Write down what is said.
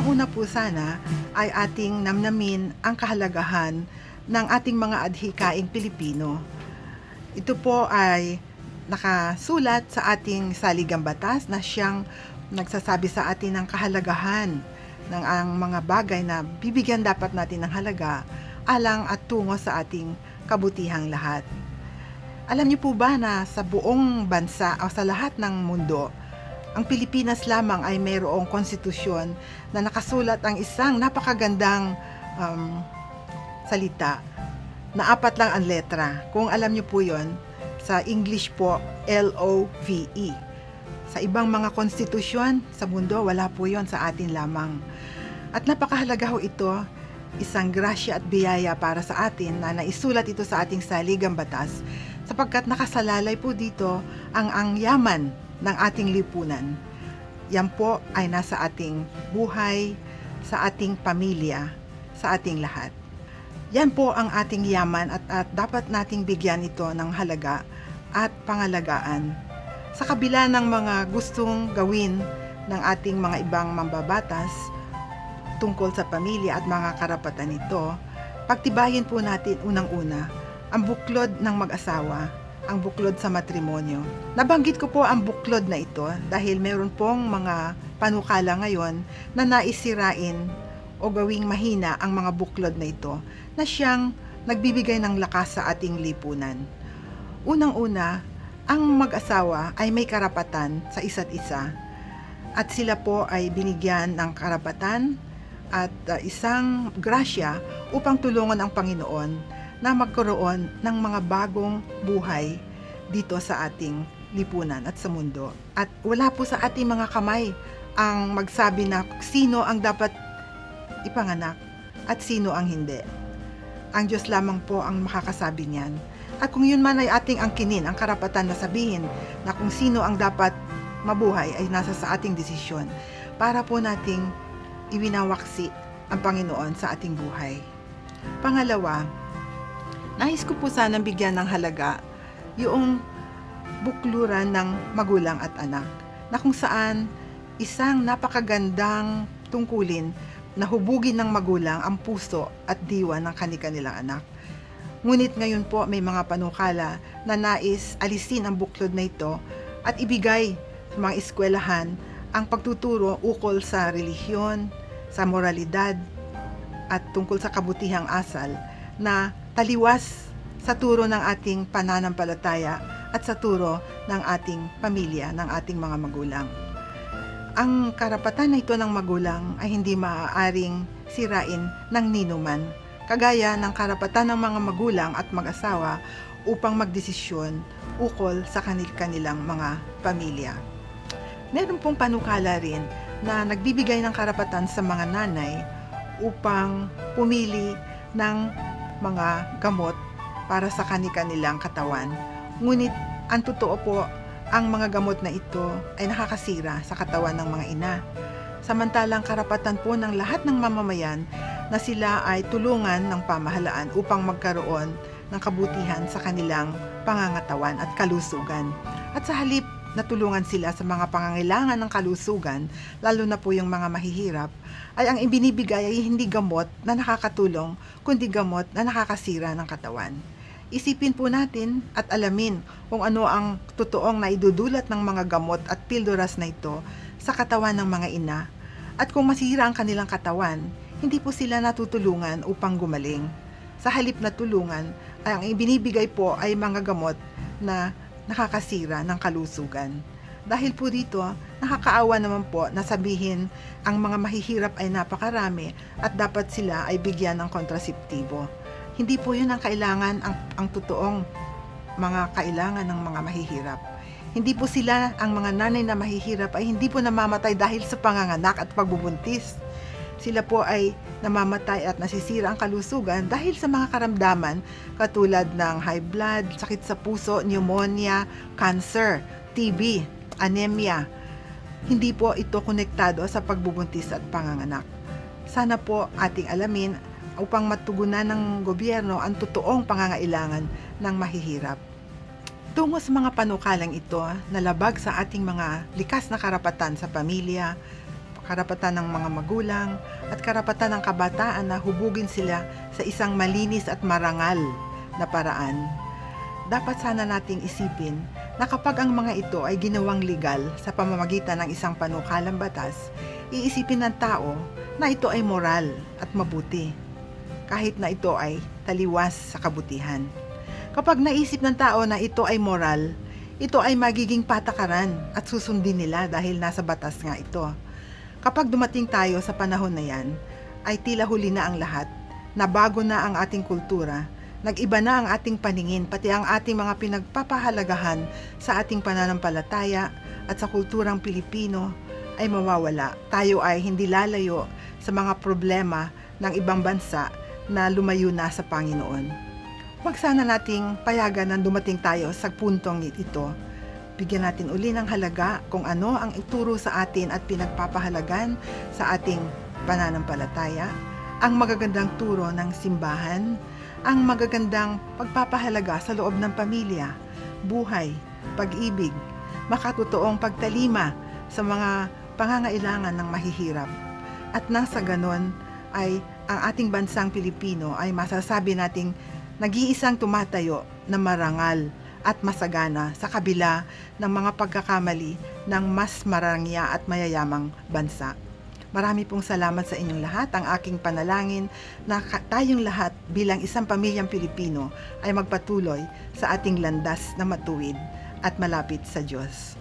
Unang-una po sana ay ating namnamin ang kahalagahan ng ating mga adhikaing Pilipino. Ito po ay nakasulat sa ating saligang batas na siyang nagsasabi sa atin ng kahalagahan ng ang mga bagay na bibigyan dapat natin ng halaga alang at tungo sa ating kabutihang lahat. Alam niyo po ba na sa buong bansa o sa lahat ng mundo, ang Pilipinas lamang ay mayroong konstitusyon na nakasulat ang isang napakagandang salita na 4 lang ang letra. Kung alam niyo po yon, sa English po, LOVE. Sa ibang mga konstitusyon sa mundo, wala po yon, sa atin lamang. At napakahalaga ho ito, isang grasya at biyaya para sa atin na naisulat ito sa ating saligang batas sapagkat nakasalalay po dito ang yaman ng ating lipunan. Yan po ay nasa ating buhay, sa ating pamilya, sa ating lahat. Yan po ang ating yaman at dapat nating bigyan ito ng halaga at pangalagaan. Sa kabila ng mga gustong gawin ng ating mga ibang mambabatas tungkol sa pamilya at mga karapatan nito, pagtibayin po natin unang-una ang buklod ng mag-asawa, ang buklod sa matrimonyo. Nabanggit ko po ang buklod na ito dahil meron pong mga panukala ngayon na naisirain o gawing mahina ang mga buklod na ito na siyang nagbibigay ng lakas sa ating lipunan. Unang-una, ang mag-asawa ay may karapatan sa isa't isa at sila po ay binigyan ng karapatan at isang grasya upang tulungan ang Panginoon na magkaroon ng mga bagong buhay dito sa ating lipunan at sa mundo. At wala po sa ating mga kamay ang magsabi na sino ang dapat ipanganak at sino ang hindi. Ang Diyos lamang po ang makakasabi niyan. At kung yun man ay ating angkinin, ang karapatan na sabihin na kung sino ang dapat mabuhay ay nasa sa ating desisyon para po nating iwinawaksi ang Panginoon sa ating buhay. Pangalawa, nais ko po sanang bigyan ng halaga yung bukluran ng magulang at anak na kung saan isang napakagandang tungkulin na hubugin ng magulang ang puso at diwa ng kanilang anak. Ngunit ngayon po may mga panukala na nais alisin ang buklod na ito at ibigay sa mga eskwelahan ang pagtuturo ukol sa relihiyon, sa moralidad at tungkol sa kabutihang asal na taliwas sa turo ng ating pananampalataya at sa turo ng ating pamilya, ng ating mga magulang. Ang karapatan na ito ng magulang ay hindi maaaring sirain ng ninuman, kagaya ng karapatan ng mga magulang at mag-asawa upang magdesisyon ukol sa kanilang mga pamilya. Meron pong panukala rin na nagbibigay ng karapatan sa mga nanay upang pumili ng mga gamot para sa kanilang katawan. Ngunit ang totoo po, ang mga gamot na ito ay nakakasira sa katawan ng mga ina. Samantalang karapatan po ng lahat ng mamamayan na sila ay tulungan ng pamahalaan upang magkaroon ng kabutihan sa kanilang pangangatawan at kalusugan. At sa halip na tulungan sila sa mga pangangailangan ng kalusugan, lalo na po yung mga mahihirap, ay ang ibinibigay ay hindi gamot na nakakatulong, kundi gamot na nakakasira ng katawan. Isipin po natin at alamin kung ano ang totoong naidudulot ng mga gamot at pildoras na ito sa katawan ng mga ina. At kung masira ang kanilang katawan, hindi po sila natutulungan upang gumaling. Sa halip na tulungan, ay ang ibinibigay po ay mga gamot na nakakasira ng kalusugan. Dahil po dito, nakakaawa naman po na sabihin ang mga mahihirap ay napakarami at dapat sila ay bigyan ng kontraseptibo. Hindi po yun ang kailangan, ang totoong mga kailangan ng mga mahihirap. Hindi po sila, ang mga nanay na mahihirap ay hindi po namamatay dahil sa panganganak at pagbubuntis. Sila po ay namamatay at nasisira ang kalusugan dahil sa mga karamdaman katulad ng high blood, sakit sa puso, pneumonia, cancer, TB, anemia. Hindi po ito konektado sa pagbubuntis at panganganak. Sana po ating alamin upang matugunan ng gobyerno ang totoong pangangailangan ng mahihirap. Tungo sa mga panukalang ito na labag sa ating mga likas na karapatan sa pamilya, karapatan ng mga magulang, at karapatan ng kabataan na hubugin sila sa isang malinis at marangal na paraan. Dapat sana nating isipin na kapag ang mga ito ay ginawang legal sa pamamagitan ng isang panukalang batas, iisipin ng tao na ito ay moral at mabuti, kahit na ito ay taliwas sa kabutihan. Kapag naisip ng tao na ito ay moral, ito ay magiging patakaran at susundin nila dahil nasa batas nga ito. Kapag dumating tayo sa panahon na yan, ay tila huli na ang lahat, nabago na ang ating kultura, nag-iba na ang ating paningin, pati ang ating mga pinagpapahalagahan sa ating pananampalataya at sa kulturang Pilipino ay mawawala. Tayo ay hindi lalayo sa mga problema ng ibang bansa na lumayo na sa Panginoon. Huwag sana nating payagan na dumating tayo sa puntong ito. Bigyan natin uli ng halaga kung ano ang ituro sa atin at pinagpapahalagan sa ating pananampalataya, ang magagandang turo ng simbahan, ang magagandang pagpapahalaga sa loob ng pamilya, buhay, pag-ibig, makatotoong pagtalima sa mga pangangailangan ng mahihirap. At nang sa ganon ay ang ating bansang Pilipino ay masasabi nating nag-iisang tumatayo na marangal at masagana sa kabila ng mga pagkakamali ng mas marangya at mayayamang bansa. Marami pong salamat sa inyong lahat. Ang aking panalangin na tayong lahat bilang isang pamilyang Pilipino ay magpatuloy sa ating landas na matuwid at malapit sa Diyos.